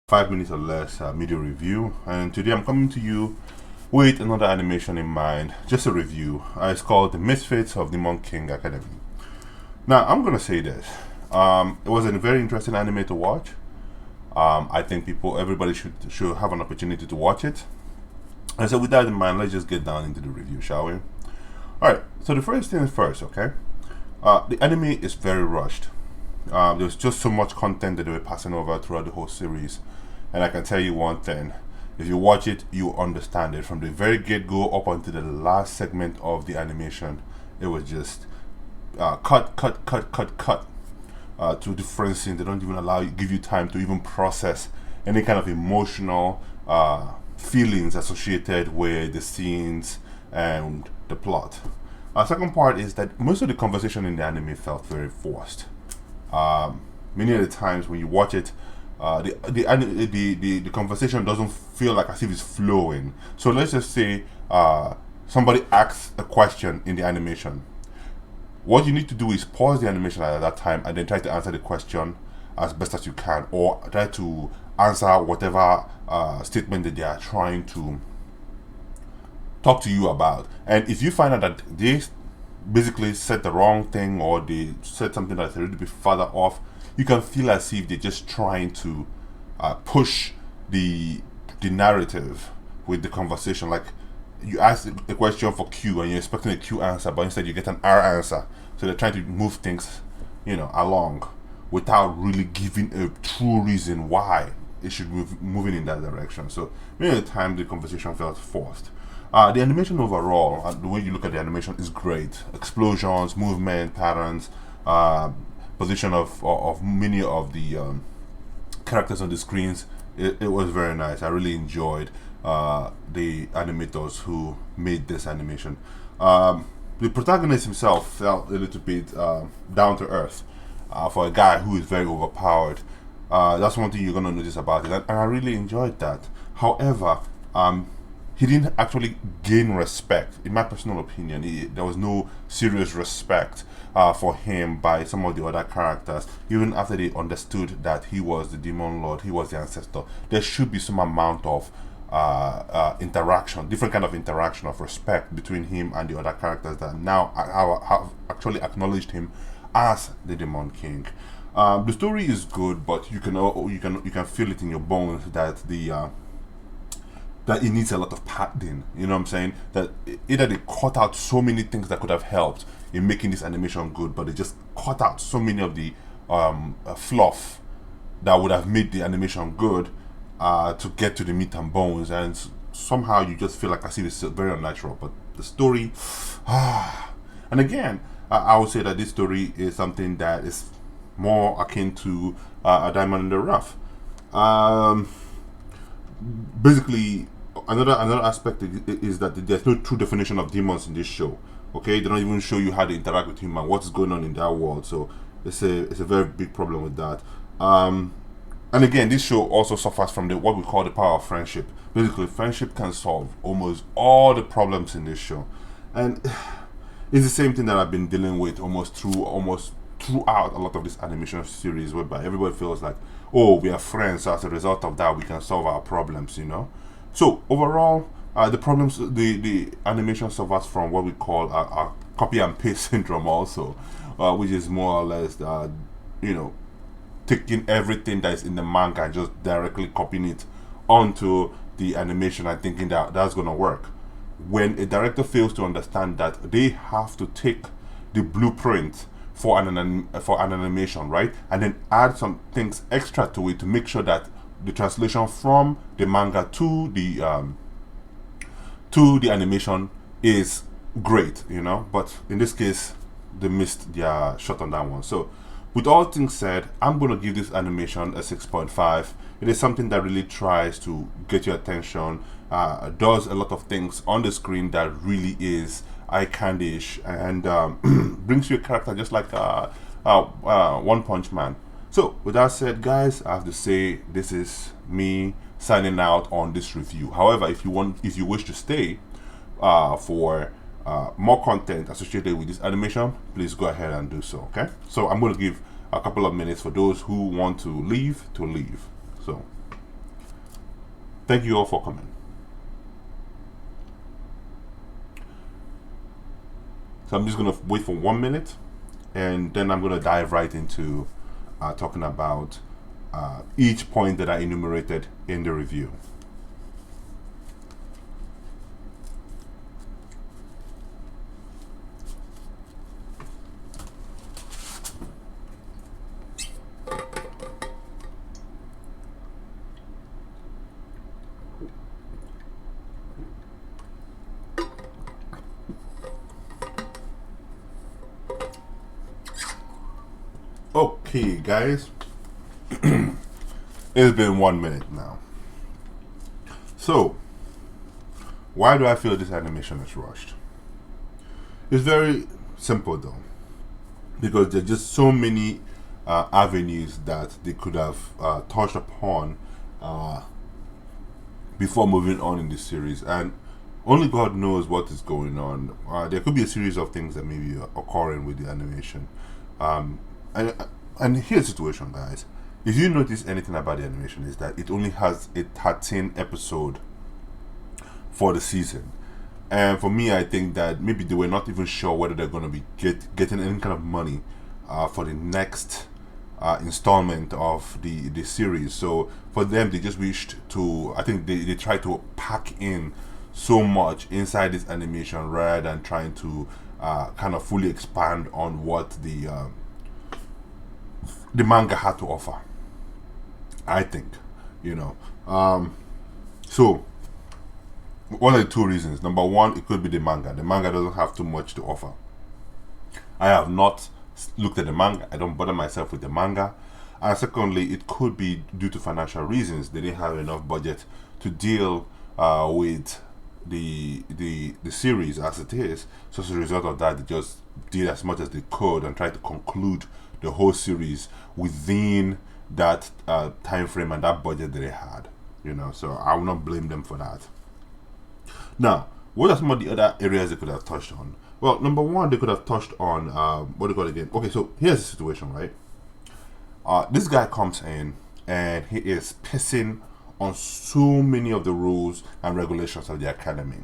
5 minutes or less media review, and today I'm coming to you with another animation in mind, just a review. It's called The Misfits of Demon King Academy. Now I'm gonna say this, it was a very interesting anime to watch. I think everybody should have an opportunity to watch it. And so with that in mind, let's just get down into the review, shall we? Alright, so the first thing first, okay? The anime is very rushed. There's just so much content that they were passing over throughout the whole series. And I can tell you one thing, if you watch it, you understand it. From the very get-go up until the last segment of the animation, it was just cut to different scenes. They don't even give you time to even process any kind of emotional feelings associated with the scenes and the plot. Second part is that most of the conversation in the anime felt very forced. Many of the times when you watch it, the conversation doesn't feel like as if it's flowing. So let's just say somebody asks a question in the animation. What you need to do is pause the animation at that time and then try to answer the question as best as you can, or try to answer whatever statement that they are trying to talk to you about. And if you find out that they basically said the wrong thing, or they said something that's a little bit further off, you can feel as if they're just trying to push the narrative with the conversation. Like you ask a question for Q and you're expecting a Q answer, but instead you get an R answer. So they're trying to move things, along without really giving a true reason why it should moving in that direction. So many of the time the conversation felt forced. The animation overall, the way you look at the animation is great. Explosions, movement patterns, position of many of the characters on the screens. It was very nice. I really enjoyed the animators who made this animation. The protagonist himself felt a little bit down to earth for a guy who is very overpowered. That's one thing you're gonna notice about it, and I really enjoyed that. However, he didn't actually gain respect, in my personal opinion. There was no serious respect for him by some of the other characters. Even after they understood that he was the demon lord, he was the ancestor, there should be some amount of interaction, different kind of interaction of respect between him and the other characters that now have actually acknowledged him as the demon king. The story is good, but you can feel it in your bones that that it needs a lot of padding. You know what I'm saying? That either they cut out so many things that could have helped in making this animation good, but they just cut out so many of the fluff that would have made the animation good to get to the meat and bones, and somehow you just feel like as if it's very unnatural. But the story, and again, I would say that this story is something that is more akin to a diamond in the rough. Basically, another aspect is that there's no true definition of demons in this show. Okay, they don't even show you how they interact with him and what's going on in that world. So it's a very big problem with that. And again, this show also suffers from what we call the power of friendship. Basically, friendship can solve almost all the problems in this show, and it's the same thing that I've been dealing with almost throughout a lot of this animation series, whereby everybody feels like, oh, we are friends, so as a result of that we can solve our problems. So overall, the animation suffers from what we call a copy and paste syndrome also, which is more or less taking everything that is in the manga and just directly copying it onto the animation and thinking that that's going to work, when a director fails to understand that they have to take the blueprint for an animation, right, and then add some things extra to it to make sure that the translation from the manga to the animation is great. But in this case, they missed their shot on that one. So with all things said, I'm going to give this animation a 6.5. It is something that really tries to get your attention, does a lot of things on the screen that really is eye candy-ish, and brings you a character just like One Punch Man. So with that said, guys, I have to say this is me signing out on this review. However, if you wish to stay for more content associated with this animation, please go ahead and do so. Okay, so I'm going to give a couple of minutes for those who want to leave. So Thank you all for coming. So I'm just gonna wait for 1 minute, and then I'm gonna dive right into talking about each point that I enumerated in the review. Okay, guys, it's been 1 minute now. So, why do I feel this animation is rushed? It's very simple though, because there's just so many avenues that they could have touched upon uh, before moving on in this series, and only God knows what is going on. There could be a series of things that may be occurring with the animation. Um, and and here's the situation, guys. If you notice anything about the animation, is that it only has a 13 episode for the season. And for me, I think that maybe they were not even sure whether they're going to be getting any kind of money for the next installment of the series. So for them, they just wished to. I think they tried to pack in so much inside this animation rather than trying to kind of fully expand on what the manga had to offer. I think, you know. So one of the two reasons. Number one, it could be the manga. The manga doesn't have too much to offer. I have not looked at the manga. I don't bother myself with the manga. And secondly, it could be due to financial reasons. They didn't have enough budget to deal with the series as it is. So as a result of that, they just did as much as they could and tried to conclude the whole series within that time frame and that budget that they had. So I will not blame them for that. Now, what are some of the other areas they could have touched on? Well, number one, they could have touched on what do you call it again? Okay, so here's the situation, right? This guy comes in and he is pissing on so many of the rules and regulations of the academy.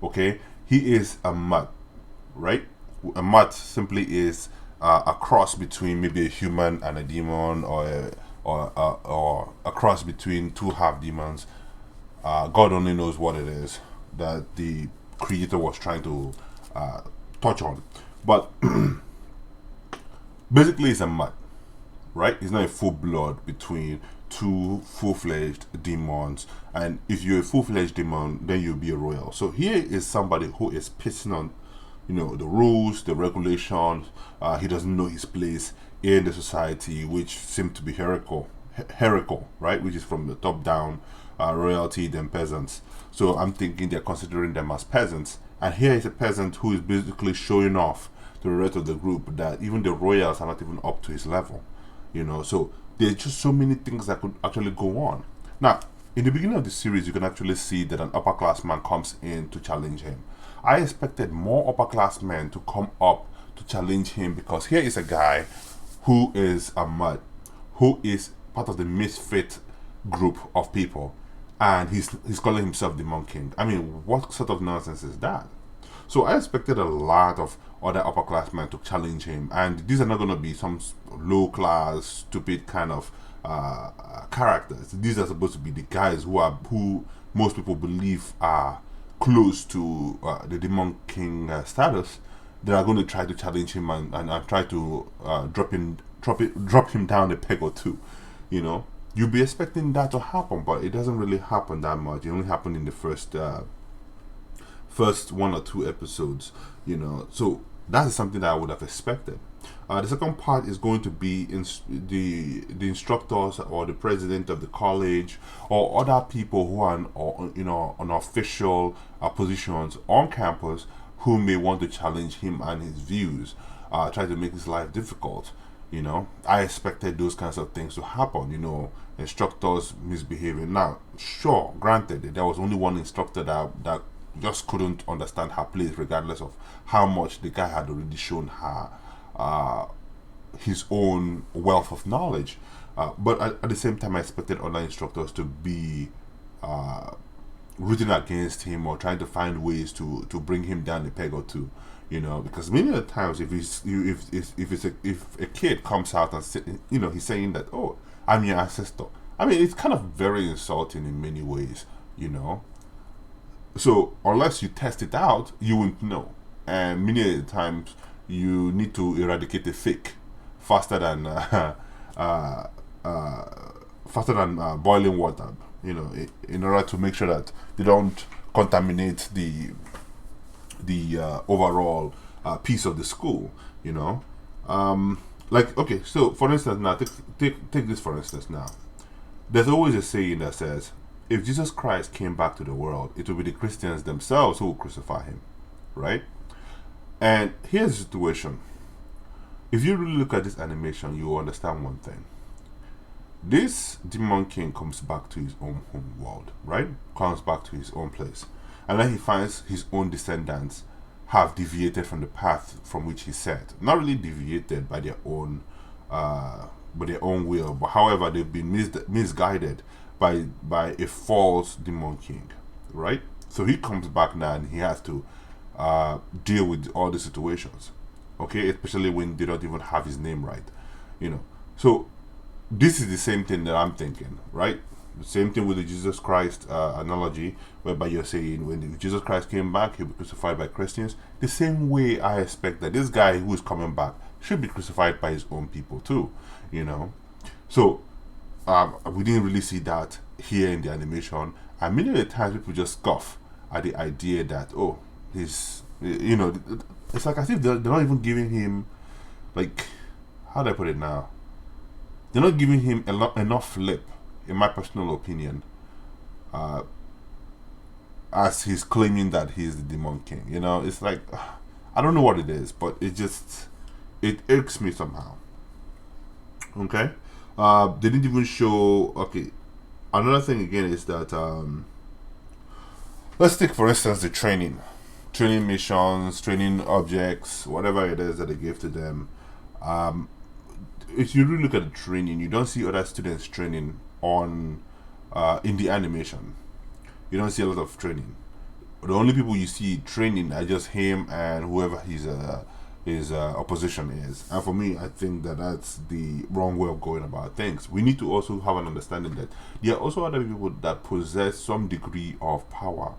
Okay, he is a mutt, right? A mutt simply is a cross between maybe a human and a demon, or a cross between two half demons. God only knows what it is that the creator was trying to touch on, but basically, it's a mutt, right? It's not a full blood between two full-fledged demons, and if you're a full-fledged demon, then you'll be a royal. So here is somebody who is pissing on the rules, the regulations. He doesn't know his place in the society, which seem to be hierarchical, right? Which is from the top down, royalty, then peasants. So I'm thinking they're considering them as peasants, and here is a peasant who is basically showing off to the rest of the group that even the royals are not even up to his level. So there's just so many things that could actually go on. Now, in the beginning of the series, you can actually see that an upper class man comes in to challenge him. I expected more upper class men to come up to challenge him, because here is a guy who is a mud, who is part of the Misfit group of people, and he's calling himself the Monk King. I mean, what sort of nonsense is that? So I expected a lot of other upper class men to challenge him, and these are not going to be some low class, stupid kind of characters. These are supposed to be the guys who most people believe are close to the Demon King status. They are going to try to challenge him and try to drop him down a peg or two. You'll be expecting that to happen, but it doesn't really happen that much. It only happened in the first 1 or 2 episodes. So that is something that I would have expected. The second part is going to be the instructors or the president of the college or other people who are on official positions on campus, who may want to challenge him and his views, try to make his life difficult. I expected those kinds of things to happen. Instructors misbehaving. Now, sure, granted, there was only one instructor that just couldn't understand her place, regardless of how much the guy had already shown her his own wealth of knowledge. But at the same time, I expected other instructors to be uh, rooting against him or trying to find ways to bring him down a peg or two, because many of the times if a kid comes out and he's saying that, oh, I'm your ancestor. I mean, it's kind of very insulting in many ways, you know. So unless you test it out, you won't know. And many of the times you need to eradicate the fake faster than uh, uh, boiling water. In order to make sure that they don't contaminate the overall piece of the school. Like, okay, so for instance, now take this for instance. Now, there's always a saying that says, if Jesus Christ came back to the world, it will be the Christians themselves who will crucify him, right? And here's the situation. If you really look at this animation, you will understand one thing. This demon king comes back to his own home world, right? Comes back to his own place. And then he finds his own descendants have deviated from the path from which he set. Not really deviated by their own will, but however they've been misguided by a false demon king, right? So he comes back now and he has to deal with all the situations, okay? Especially when they don't even have his name right. So this is the same thing that I'm thinking, right? The same thing with the Jesus Christ analogy, whereby you're saying when Jesus Christ came back, he'll be crucified by Christians. The same way I expect that this guy who is coming back should be crucified by his own people too, So we didn't really see that here in the animation, and many of the times people just scoff at the idea that, oh, it's like as if they're not even giving him, like, how do I put it now? They're not giving him enough lip, in my personal opinion, as he's claiming that he's the demon king. It's like, I don't know what it is, but it irks me somehow. Okay, they didn't even show. Okay, another thing again is that let's take for instance the training missions, training objects, whatever it is that they give to them. If you really look at the training, you don't see other students training on in the animation. You don't see a lot of training. The only people you see training are just him and whoever his opposition is. And for me, I think that that's the wrong way of going about things. We need to also have an understanding that there are also other people that possess some degree of power,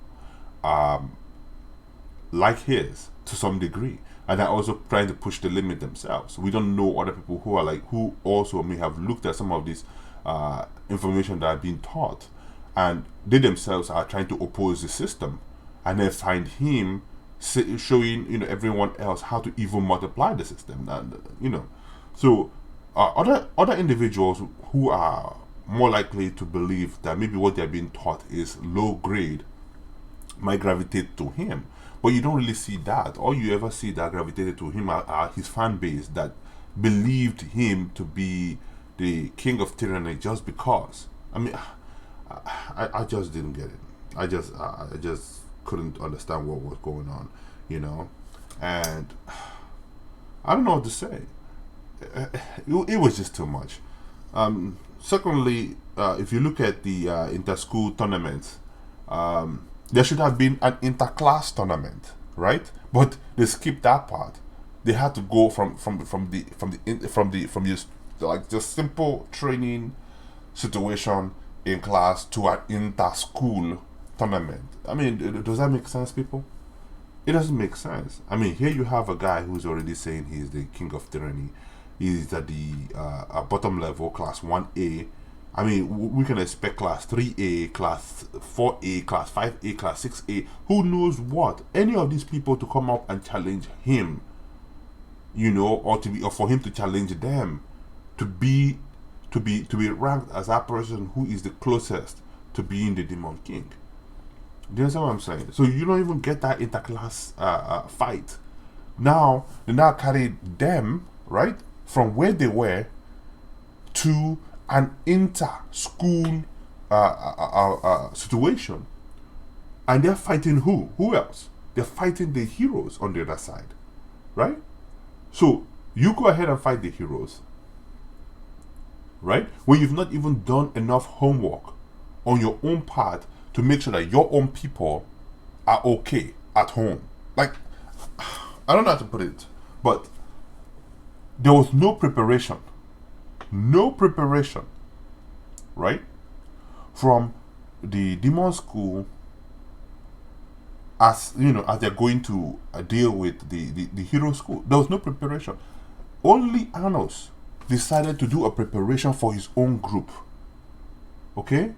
like his, to some degree, and are also trying to push the limit themselves. We don't know other people who also may have looked at some of this information that are being taught, and they themselves are trying to oppose the system, and then find him showing everyone else how to even multiply the system. And so other individuals who are more likely to believe that maybe what they're being taught is low grade might gravitate to him. But you don't really see that. All you ever see that gravitated to him are his fan base that believed him to be the king of tyranny just because. I mean, I just didn't get it. I just couldn't understand what was going on, and I don't know what to say. It was just too much. Secondly, if you look at the inter-school tournaments, there should have been an inter-class tournament, right? But they skipped that part. They had to go from this, like, just simple training situation in class to an inter-school tournament. I mean, does that make sense, people? It doesn't make sense. I mean, here you have a guy who's already saying he's the king of tyranny. He's at the bottom level, class 1A. I mean, we can expect class 3A, class 4A, class 5A, class 6A, who knows what. Any of these people to come up and challenge him, or for him to challenge them, to be ranked as that person who is the closest to being the demon king. Do you understand what I'm saying? So you don't even get that interclass fight. Now they now carry them, right, from where they were to an inter-school situation, and they're fighting who? Who else? They're fighting the heroes on the other side, right? So you go ahead and fight the heroes, right? When you've not even done enough homework on your own part to make sure that your own people are okay at home. Like, I don't know how to put it, but there was no preparation. No preparation, right? From the demon school, as you know, as they're going to deal with the hero school. There was no preparation. Only Anos decided to do a preparation for his own group. Okay?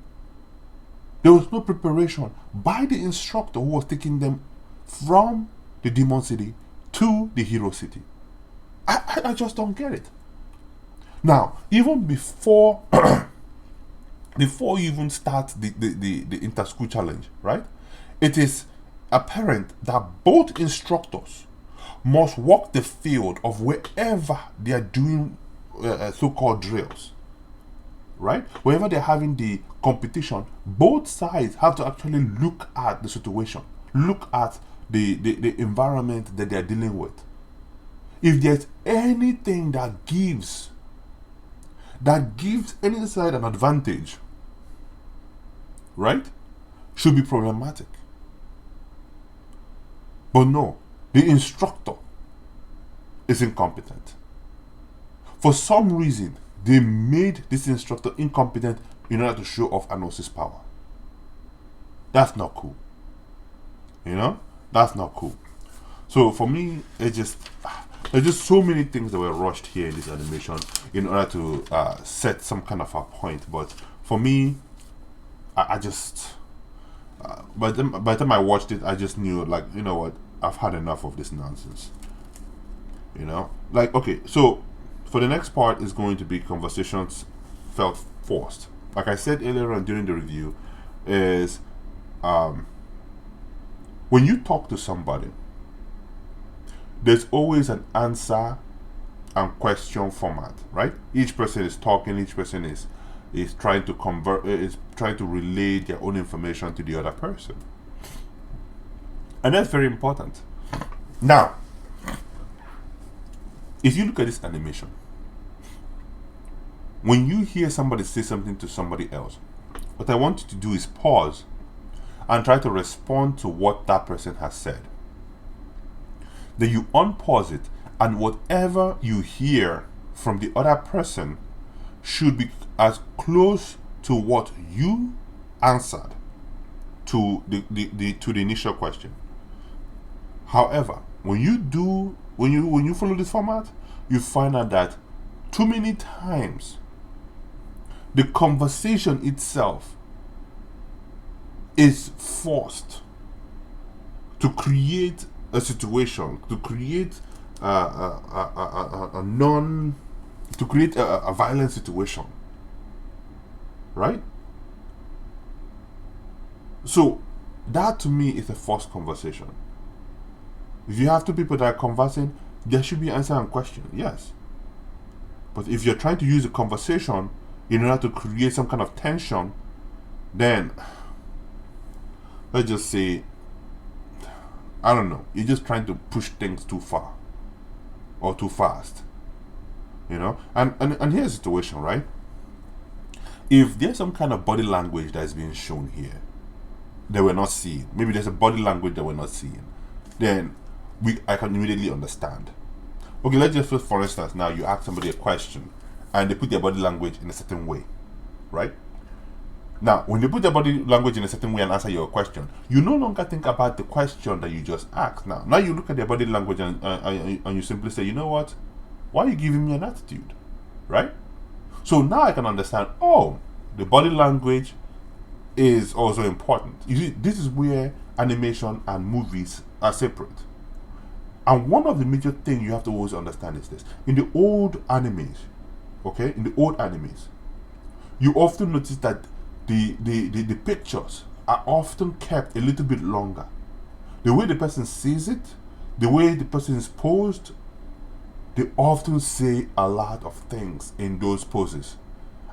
There was no preparation by the instructor who was taking them from the demon city to the hero city. I just don't get it. Now, even before before you even start the inter-school challenge, right? It is apparent that both instructors must walk the field of wherever they are doing so-called drills, right? Wherever they're having the competition, both sides have to actually look at the situation, look at the environment that they're dealing with. If there's anything that gives any side an advantage, right, should be problematic. But no, the instructor is incompetent. For some reason, they made this instructor incompetent in order to show off Anos's power. That's not cool. You know? That's not cool. So for me, there's just so many things that were rushed here in this animation in order to set some kind of a point. But for me, I just by the time I watched it, I just knew, like, you know what, I've had enough of this nonsense. You know, like, okay, so for the next part is going to be conversations felt forced. Like I said earlier on during the review, is when you talk to somebody, there's always an answer and question format, right? Each person is talking, each person is trying to relay their own information to the other person. And that's very important. Now, if you look at this animation, when you hear somebody say something to somebody else, what I want you to do is pause and try to respond to what that person has said. Then you unpause it, and whatever you hear from the other person should be as close to what you answered to the initial question. However, when you follow this format, you find out that too many times the conversation itself is forced to create a situation, to create a violent situation, right? So that to me is a forced conversation. If you have two people that are conversing, there should be answer and question, yes. But if you're trying to use a conversation in order to create some kind of tension, then let's just say, I don't know, you're just trying to push things too far or too fast, you know. And here's the situation, right? If there's some kind of body language that's being shown here that we're not seeing, maybe there's a body language that we're not seeing, then I can immediately understand. Okay, let's just, for instance, now you ask somebody a question and they put their body language in a certain way, right? Now, when they put their body language in a certain way and answer your question, you no longer think about the question that you just asked. Now you look at their body language and you simply say, you know what? Why are you giving me an attitude? Right? So now I can understand, oh, the body language is also important. You see, this is where animation and movies are separate. And one of the major things you have to always understand is this. In the old animes, you often notice that the pictures are often kept a little bit longer. The way the person sees it, the way the person is posed, they often say a lot of things in those poses.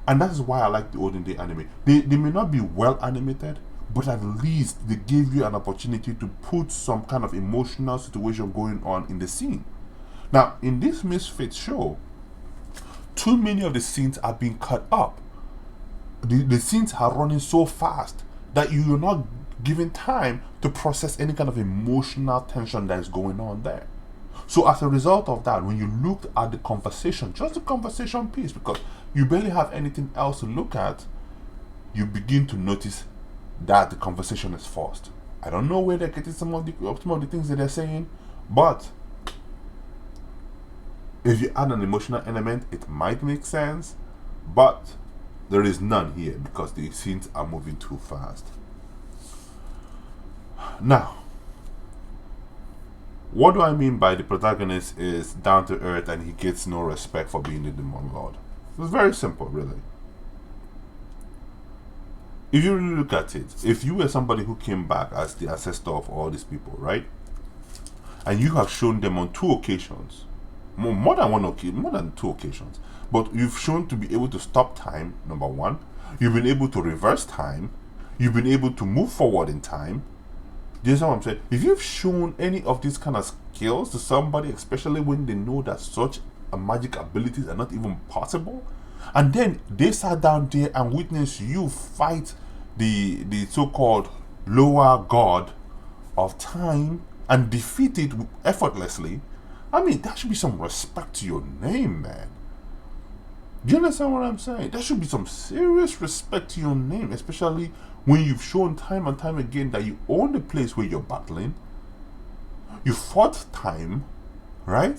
And that is why I like the olden day anime. They may not be well animated, but at least they give you an opportunity to put some kind of emotional situation going on in the scene. Now, in this Misfit show, too many of the scenes are being cut up. the scenes are running so fast that you're not given time to process any kind of emotional tension that is going on there. So as a result of that, when you looked at the conversation, just the conversation piece, because you barely have anything else to look at, you begin to notice that the conversation is forced. I don't know where they're getting some of the things that they're saying, but if you add an emotional element, it might make sense, but there is none here because the scenes are moving too fast. Now, what do I mean by the protagonist is down to earth and he gets no respect for being the demon lord? It's very simple, really. If you really look at it, if you were somebody who came back as the ancestor of all these people, right? And you have shown them on two occasions, more than one occasion, more than two occasions, but you've shown to be able to stop time, number one. You've been able to reverse time. You've been able to move forward in time. Do you know what I'm saying? If you've shown any of these kind of skills to somebody, especially when they know that such a magic abilities are not even possible, and then they sat down there and witnessed you fight the so-called lower god of time and defeat it effortlessly, I mean, that should be some respect to your name, man. Do you understand what I'm saying? There should be some serious respect to your name, especially when you've shown time and time again that you own the place where you're battling. You fought time, right?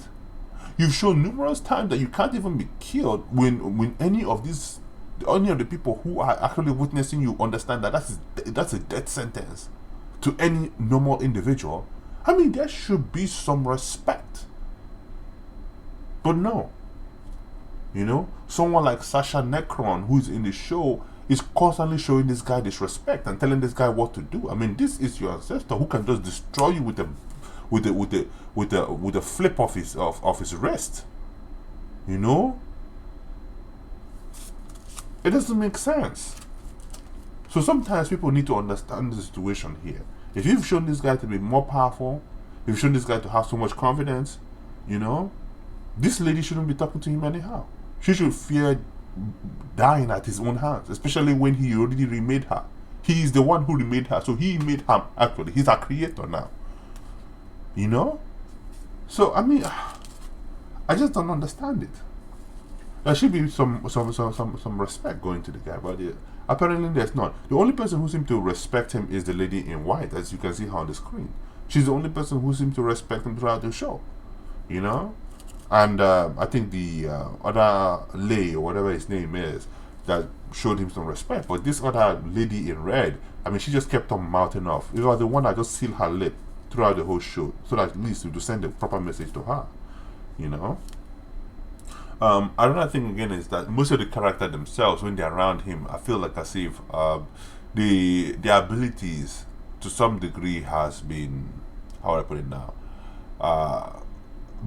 You've shown numerous times that you can't even be killed when any of the people who are actually witnessing you understand that that's a death sentence to any normal individual. I mean, there should be some respect. But no. You know, someone like Sasha Necron, who's in the show, is constantly showing this guy disrespect and telling this guy what to do. I mean, this is your ancestor who can just destroy you with a flip of his wrist. You know, it doesn't make sense. So sometimes people need to understand the situation here. If you've shown this guy to be more powerful, if you've shown this guy to have so much confidence, you know, this lady shouldn't be talking to him anyhow. She should fear dying at his own hands, especially when he already remade her. He is the one who remade her, so he made her actually. He's our creator now. You know? So I mean, I just don't understand it. There should be some respect going to the guy, but apparently there's not. The only person who seems to respect him is the lady in white, as you can see on the screen. She's the only person who seems to respect him throughout the show. You know? And I think the other Lay, or whatever his name is, that showed him some respect. But this other lady in red, I mean, she just kept on mouthing off. It was the one that just sealed her lip throughout the whole show, so that at least to send a proper message to her. You know? Another thing again is that most of the characters themselves, when they're around him, I feel like as if their abilities to some degree has been, how would I put it now,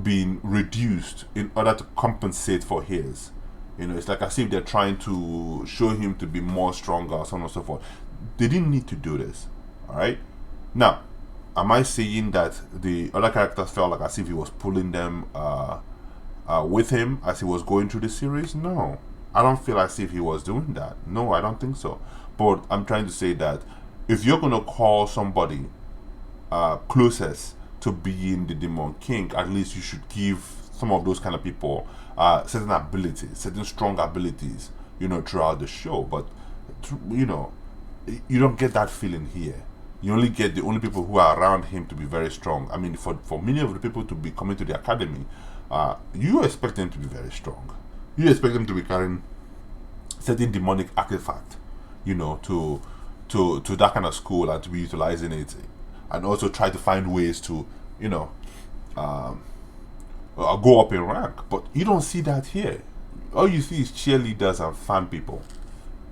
been reduced in order to compensate for his. You know, it's like as if they're trying to show him to be more stronger, or so on and so forth. They didn't need to do this. Alright? Now, am I saying that the other characters felt like as if he was pulling them with him as he was going through the series? No. I don't feel as if he was doing that. No, I don't think so. But I'm trying to say that if you're going to call somebody closest to being the Demon King, at least you should give some of those kind of people certain abilities, certain strong abilities, you know, throughout the show. But, you know, you don't get that feeling here. You only get the only people who are around him to be very strong. I mean, for many of the people to be coming to the academy, you expect them to be very strong. You expect them to be carrying certain demonic artifact, you know, to that kind of school and to be utilizing it, and also try to find ways to, you know, go up in rank. But you don't see that here. All you see is cheerleaders and fan people.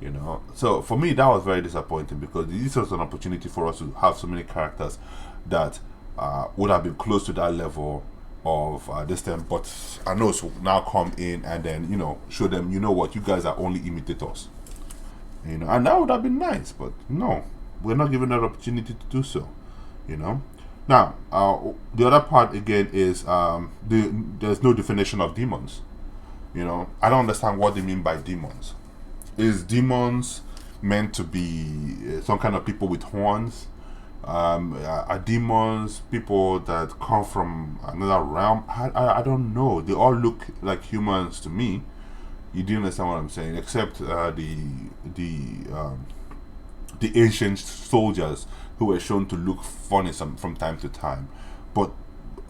You know, so for me that was very disappointing, because this was an opportunity for us to have so many characters that would have been close to that level of this time, but I know so now come in and then, you know, show them, you know what, you guys are only imitators, you know, and that would have been nice, but no, we're not given that opportunity to do so, you know. Now, the other part again is there's no definition of demons. You know, I don't understand what they mean by demons. Is demons meant to be some kind of people with horns? Are demons people that come from another realm? I don't know. They all look like humans to me. You do understand what I'm saying? Except the ancient soldiers who were shown to look funny from time to time. But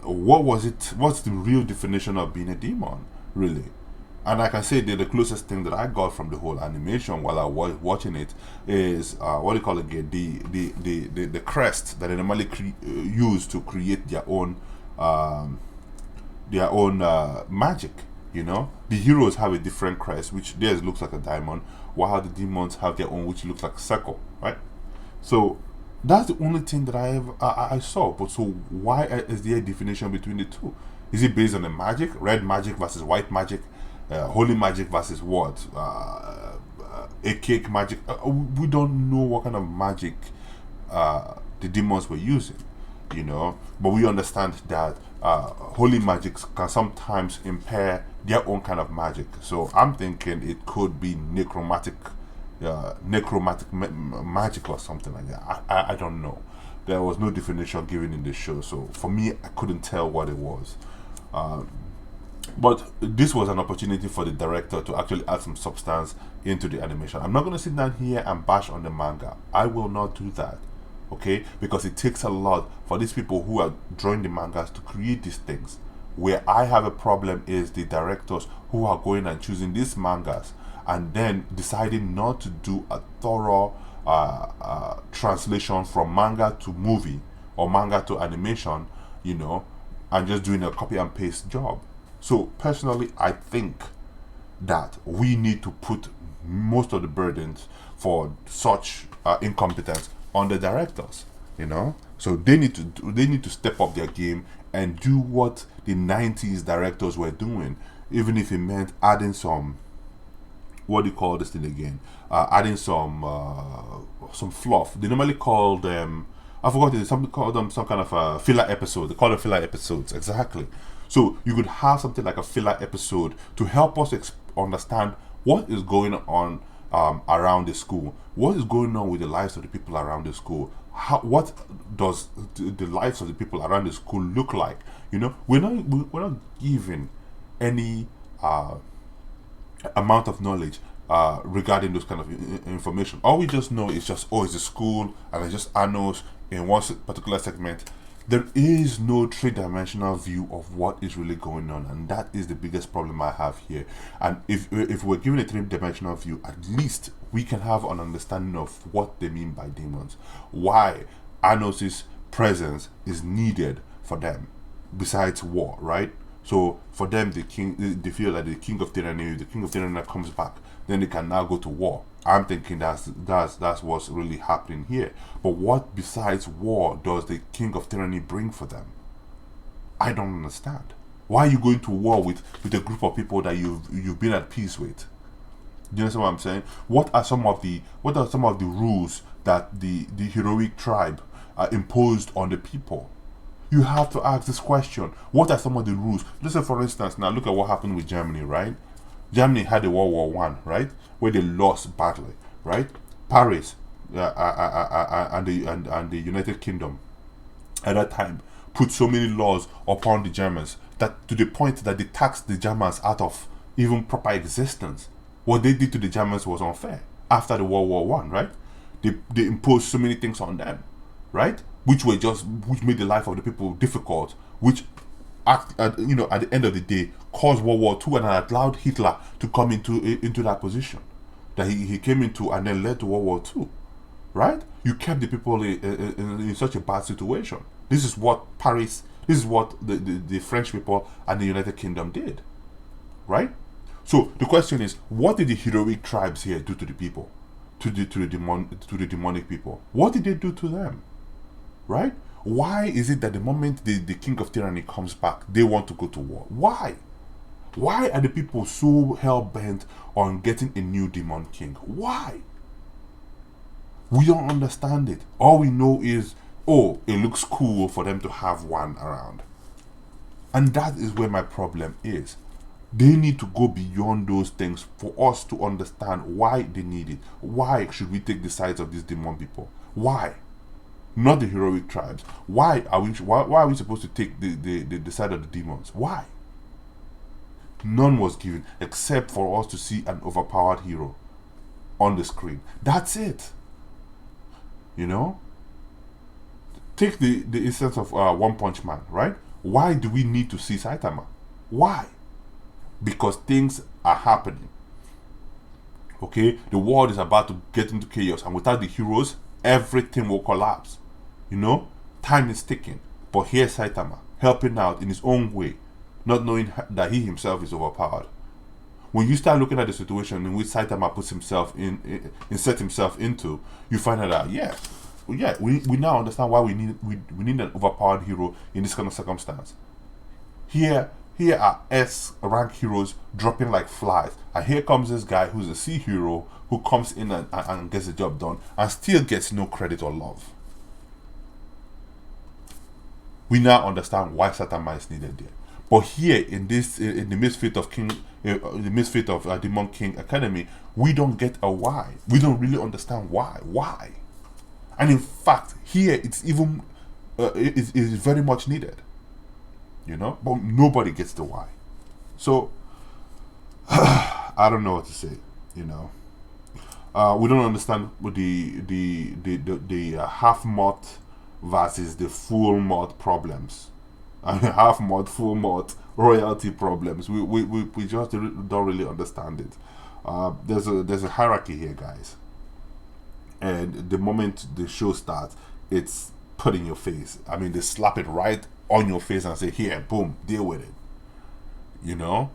what was it? What's the real definition of being a demon, really? And like I said, the closest thing that I got from the whole animation while I was watching it is what do you call it again? The crest that they normally use to create their own magic. You know, the heroes have a different crest, which theirs looks like a diamond, while the demons have their own, which looks like a circle, right? So that's the only thing that I saw. But so why is there a definition between the two? Is it based on the magic, red magic versus white magic, holy magic versus what? A cake magic. We don't know what kind of magic the demons were using, you know. But we understand that holy magics can sometimes impair their own kind of magic. So I'm thinking it could be necromantic magic or something like that. I don't know. There was no definition given in the show, so for me, I couldn't tell what it was. Uh, but this was an opportunity for the director to actually add some substance into the animation. I'm not going to sit down here and bash on the manga. I will not do that, okay? Because it takes a lot for these people who are drawing the mangas to create these things. Where I have a problem is the directors who are going and choosing these mangas and then deciding not to do a thorough translation from manga to movie or manga to animation, you know, and just doing a copy and paste job. So personally, I think that we need to put most of the burdens for such incompetence on the directors. You know, so they need to step up their game and do what the '90s directors were doing, even if it meant adding some, what do you call this thing again? Adding some fluff. They normally call them, I forgot it. Some call them some kind of filler episode. They call them filler episodes, exactly. So you could have something like a filler episode to help us understand what is going on around the school. What is going on with the lives of the people around the school? What does the lives of the people around the school look like? You know, we're not given any amount of knowledge regarding those kind of information. All we just know is just, oh, it's a school and it's just annals in one particular segment. There is no three-dimensional view of what is really going on, and that is the biggest problem I have here. And if we're given a three-dimensional view, at least we can have an understanding of what they mean by demons, why Anos' presence is needed for them, besides war, right? So for them, they feel that the king of tyranny, the king of tyranny comes back, then they can now go to war. I'm thinking that's what's really happening here. But what besides war does the king of tyranny bring for them? I don't understand. Why are you going to war with a group of people that you've been at peace with? Do you understand what I'm saying? What are some of the rules that the heroic tribe imposed on the people? You have to ask this question. What are some of the rules? Let's say, for instance, now look at what happened with Germany, right? Germany had a World War One, right, where they lost badly, right? Paris and the United Kingdom at that time put so many laws upon the Germans that to the point that they taxed the Germans out of even proper existence. What they did to the Germans was unfair after the World War One, right? They imposed so many things on them, right? Which made the life of the people difficult, which at the end of the day caused World War II and allowed Hitler to come into that position that he came into and then led to World War II, right? You kept the people in such a bad situation. This is what the French people and the United Kingdom did, right? So the question is, what did the heroic tribes here do to the people, to the demonic people? What did they do to them, right? Why is it that the moment the king of tyranny comes back, they want to go to war? Why? Why are the people so hell-bent on getting a new demon king? Why? We don't understand it. All we know is, oh, it looks cool for them to have one around. And that is where my problem is. They need to go beyond those things for us to understand why they need it. Why should we take the sides of these demon people? Why? Not the heroic tribes. Why are we supposed to take the side of the demons? Why? None was given except for us to see an overpowered hero on the screen. That's it. You know? Take the instance of One Punch Man, right? Why do we need to see Saitama? Why? Because things are happening. Okay? The world is about to get into chaos, and without the heroes, everything will collapse. You know? Time is ticking. But here's Saitama, helping out in his own way, not knowing that he himself is overpowered. When you start looking at the situation in which Saitama puts himself set himself into, you find out that we now understand why we need an overpowered hero in this kind of circumstance. Here are S rank heroes dropping like flies, and here comes this guy who's a C hero who comes in and gets the job done and still gets no credit or love. We now understand why Saitama is needed there. But here in the Misfit of Demon King Academy, we don't get a why. We don't really understand why. Why? And in fact, here it's even is very much needed. You know, but nobody gets the why. So I don't know what to say. You know, we don't understand the half mod versus the full mod problems. I mean, half mod, full mod royalty problems. We just don't really understand it. There's a hierarchy here, guys. And the moment the show starts, it's put in your face. I mean, they slap it right on your face and say, "Here, boom, deal with it." You know.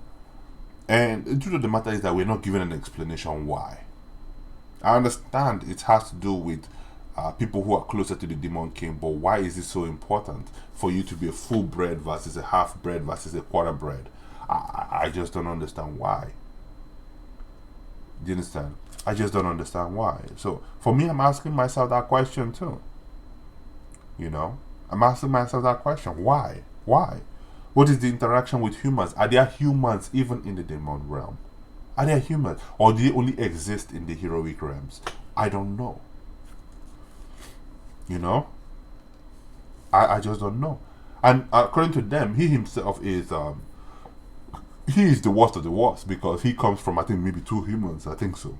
And the truth of the matter is that we're not given an explanation why. I understand it has to do with people who are closer to the Demon King, but why is it so important for you to be a full bred versus a half bred versus a quarter bred? I just don't understand why. Do you understand? I just don't understand why. So for me, I'm asking myself that question too. You know, I'm asking myself that question. Why? Why? What is the interaction with humans? Are there humans even in the demon realm? Are there humans? Or do they only exist in the heroic realms? I don't know. You know? I just don't know. And according to them, he himself is he is the worst of the worst because he comes from, I think, maybe 2 humans. I think so.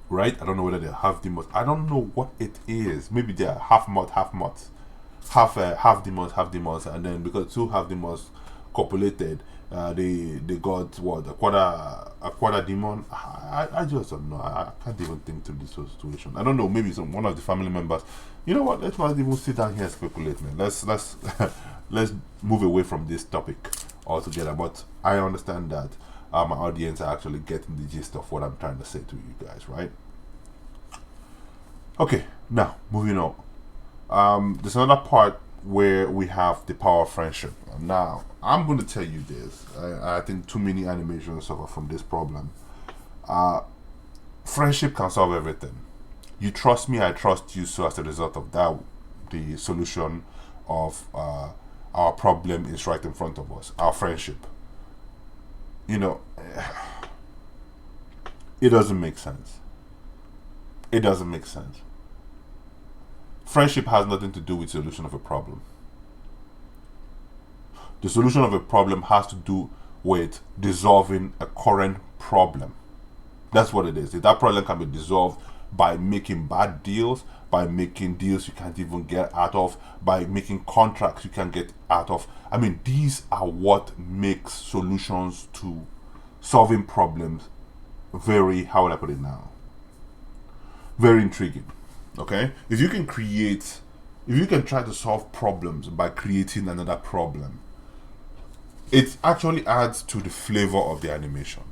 Right? I don't know whether they're half demons. I don't know what it is. Maybe they're half mod, half mods. Half demons, and then because 2 half demons copulated, they got what, a quarter demon. I just don't know. I can't even think through this whole situation. I don't know. Maybe one of the family members. You know what? Let's not even sit down here and speculate, man. Let's let's move away from this topic altogether. But I understand that my audience are actually getting the gist of what I'm trying to say to you guys, right? Okay, now moving on. There's another part where we have the power of friendship. Now, I'm going to tell you this. I think too many animations suffer from this problem. Friendship can solve everything. You trust me, I trust you. So as a result of that, the solution of our problem is right in front of us. Our friendship. You know, it doesn't make sense. It doesn't make sense. Friendship has nothing to do with solution of a problem. The solution of a problem has to do with dissolving a current problem. That's what it is. That problem can be dissolved by making bad deals, by making deals you can't even get out of, by making contracts you can't get out of. I mean, these are what makes solutions to solving problems very, how would I put it now? Very intriguing. Okay? If you can try to solve problems by creating another problem, it actually adds to the flavor of the animation.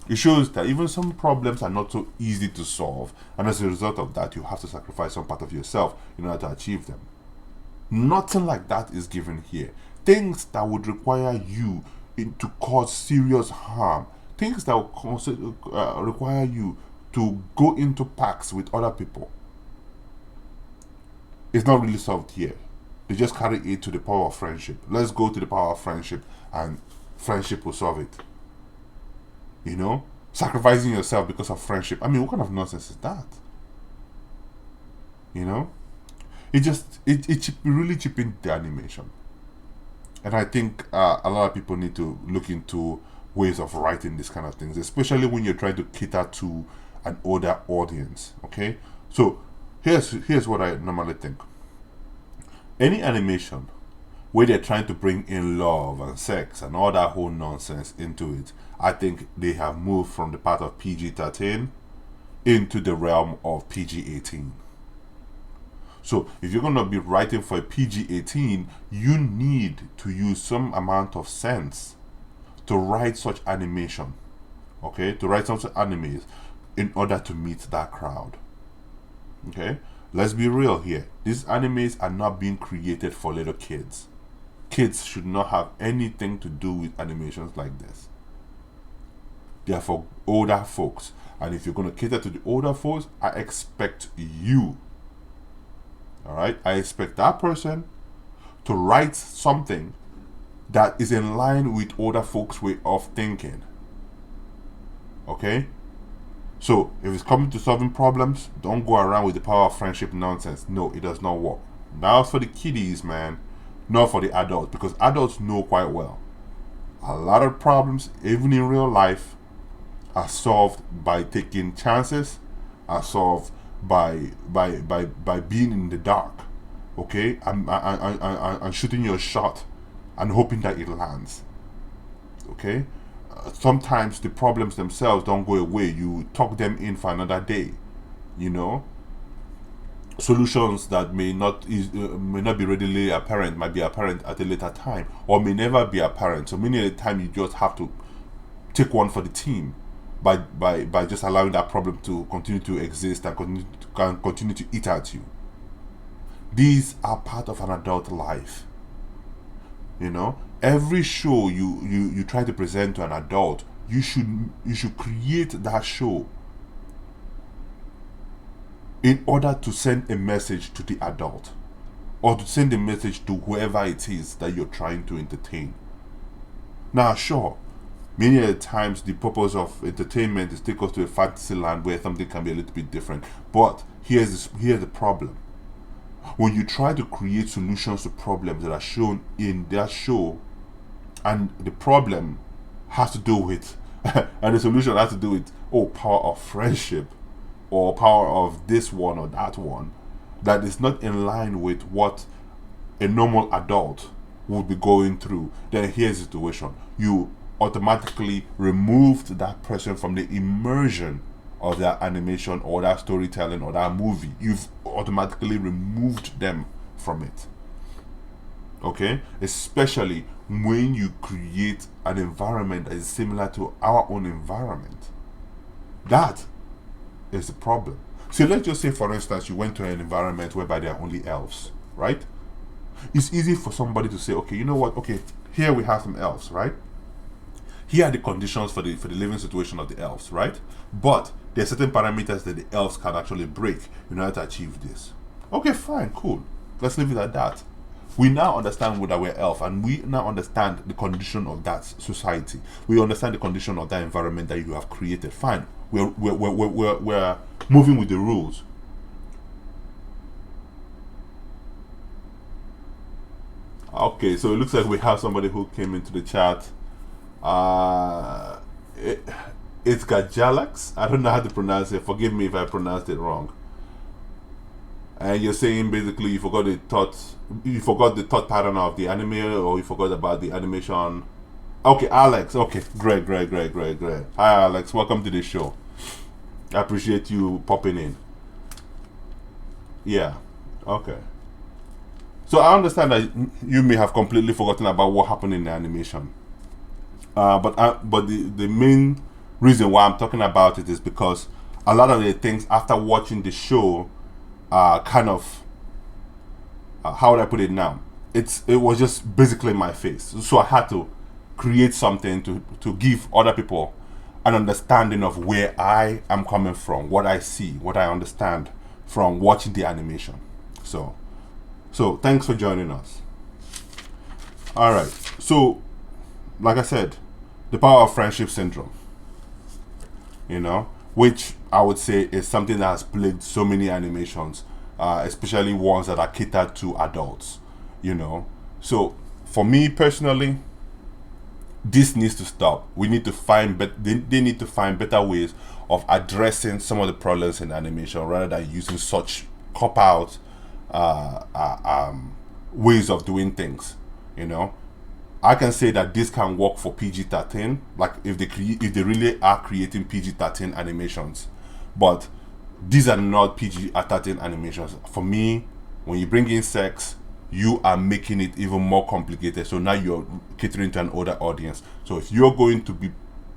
It shows that even some problems are not so easy to solve, and as a result of that, you have to sacrifice some part of yourself in order to achieve them. Nothing like that is given here. Things that would require you to cause serious harm, things that would require you to go into pacts with other people, it's not really solved here. They just carry it to the power of friendship. Let's go to the power of friendship, and friendship will solve it. You know, sacrificing yourself because of friendship. I mean, what kind of nonsense is that? You know, it really cheapened the animation. And I think a lot of people need to look into ways of writing these kind of things, especially when you're trying to cater to an older audience. Okay, so here's what I normally think. Any animation where they're trying to bring in love and sex and all that whole nonsense into it, I think they have moved from the part of PG-13 into the realm of PG-18. So if you're going to be writing for a PG-18, you need to use some amount of sense to write such animation, okay, to write such animes in order to meet that crowd. Okay, let's be real here. These animes are not being created for little kids. Kids should not have anything to do with animations like this. They are for older folks. And if you're going to cater to the older folks, I expect you, all right, I expect that person to write something that is in line with older folks' way of thinking. Okay? So, if it's coming to solving problems, don't go around with the power of friendship nonsense. No, it does not work. That's for the kiddies, man, not for the adults, because adults know quite well. A lot of problems, even in real life, are solved by taking chances, are solved by being in the dark, okay, and shooting your shot and hoping that it lands. Okay, sometimes the problems themselves don't go away. You talk them in for another day. You know, solutions that may not be readily apparent might be apparent at a later time, or may never be apparent. So many of the time, you just have to take one for the team by just allowing that problem to continue to exist and continue to eat at you. These are part of an adult life. You know, every show you try to present to an adult, you should create that show in order to send a message to the adult, or to send a message to whoever it is that you're trying to entertain. Now, sure, many of the times the purpose of entertainment is to take us to a fantasy land where something can be a little bit different. But here's the problem. When you try to create solutions to problems that are shown in that show, and the problem has to do with and the solution has to do with, oh, power of friendship, or power of this one or that one, that is not in line with what a normal adult would be going through, then here's the situation. You automatically removed that person from the immersion of that animation or that storytelling or that movie. You've automatically removed them from it. Okay? Especially when you create an environment that is similar to our own environment. That is the problem. So let's just say, for instance, you went to an environment whereby there are only elves, right? It's easy for somebody to say, okay, you know what? Okay, here we have some elves, right? Here are the conditions for the living situation of the elves, right? But there are certain parameters that the elves can actually break in order to achieve this. Okay, fine, cool. Let's leave it at that. We now understand that we're elf, and we now understand the condition of that society. We understand the condition of that environment that you have created. Fine, we're moving with the rules. Okay, so it looks like we have somebody who came into the chat. Uh, it, it's Gajalax. I don't know how to pronounce it. Forgive me if I pronounced it wrong. And you're saying basically you forgot the thought pattern of the anime, or you forgot about the animation. Okay, Alex. Okay, great. Hi, Alex. Welcome to the show. I appreciate you popping in. Yeah. Okay. So I understand that you may have completely forgotten about what happened in the animation. But the main reason why I'm talking about it is because a lot of the things after watching the show kind of how would I put it now? It was just basically my face. So I had to create something to give other people an understanding of where I am coming from, what I see, what I understand from watching the animation. So thanks for joining us. All right. So like I said, the power of friendship syndrome. you know, which I would say is something that has plagued so many animations, especially ones that are catered to adults, you know. So for me personally, this needs to stop. We need to find, but they need to find better ways of addressing some of the problems in animation rather than using such cop out uh, uh, um, ways of doing things. You know, I can say that this can work for PG-13, like if they really are creating PG-13 animations, but these are not PG-13 animations. For me, when you bring in sex, you are making it even more complicated. So now you're catering to an older audience. So if you're going to be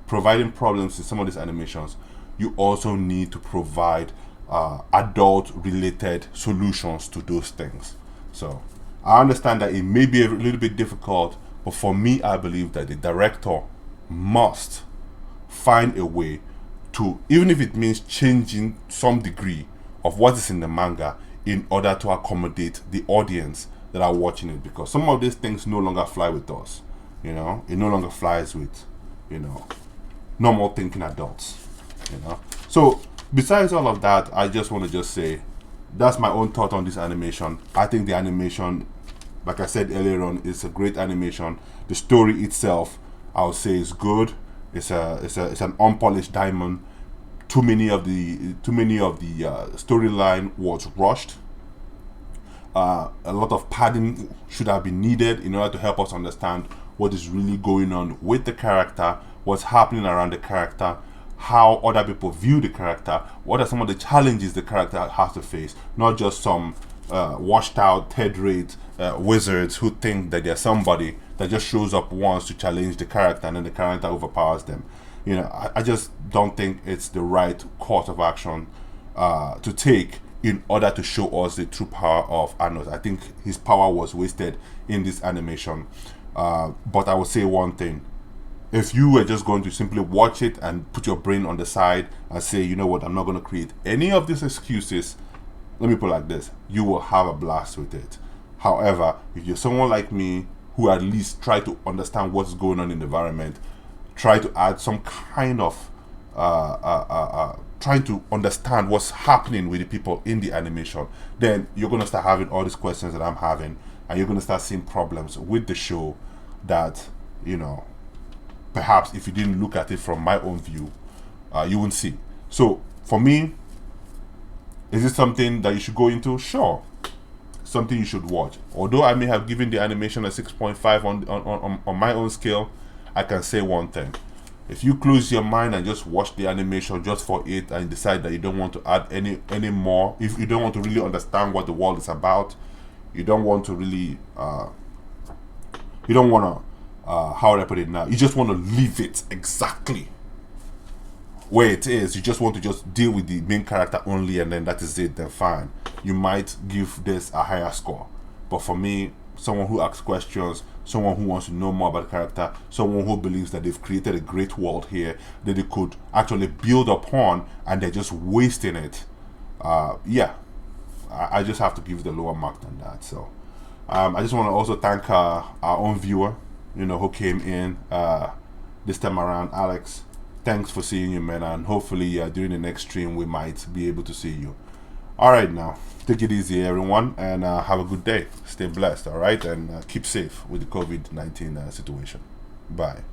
providing problems in some of these animations, you also need to provide adult-related solutions to those things. So I understand that it may be a little bit difficult, but for me, I believe that the director must find a way to, even if it means changing some degree of what is in the manga in order to accommodate the audience that are watching it, because some of these things no longer fly with us. You know, it no longer flies with, you know, normal thinking adults. You know, so besides all of that, I just want to just say that's my own thought on this animation. I think the animation, like I said earlier on, is a great animation. The story itself, I would say, is good. It's an unpolished diamond. Too many of the storyline was rushed. A lot of padding should have been needed in order to help us understand what is really going on with the character, what's happening around the character, how other people view the character, what are some of the challenges the character has to face, not just some washed out, third rate wizards who think that they're somebody that just shows up once to challenge the character and then the character overpowers them. You know, I just don't think it's the right course of action to take in order to show us the true power of Anos. I think his power was wasted in this animation. But I will say one thing. If you were just going to simply watch it and put your brain on the side and say, you know what, I'm not going to create any of these excuses, let me put it like this, you will have a blast with it. However, if you're someone like me who at least try to understand what's going on in the environment, try to add some kind of trying to understand what's happening with the people in the animation, then you're going to start having all these questions that I'm having, and you're going to start seeing problems with the show that, you know, perhaps if you didn't look at it from my own view, you wouldn't see. So for me, is it something that you should go into? Sure. Something you should watch. Although I may have given the animation a 6.5 on my own scale, I can say one thing. If you close your mind and just watch the animation just for it and decide that you don't want to add any more, if you don't want to really understand what the world is about, you don't want to really you don't want to how would I put it now? You just want to leave it exactly where it is. You just want to just deal with the main character only, and then that is it. Then fine, you might give this a higher score. But for me, someone who asks questions, someone who wants to know more about the character, someone who believes that they've created a great world here that they could actually build upon, and they're just wasting it. Yeah, I just have to give the lower mark than that. So I just want to also thank our own viewer, you know, who came in this time around, Alex. Thanks for seeing you, man, and hopefully during the next stream we might be able to see you. All right, now take it easy, everyone, and have a good day. Stay blessed, all right, and keep safe with the COVID-19 situation. Bye.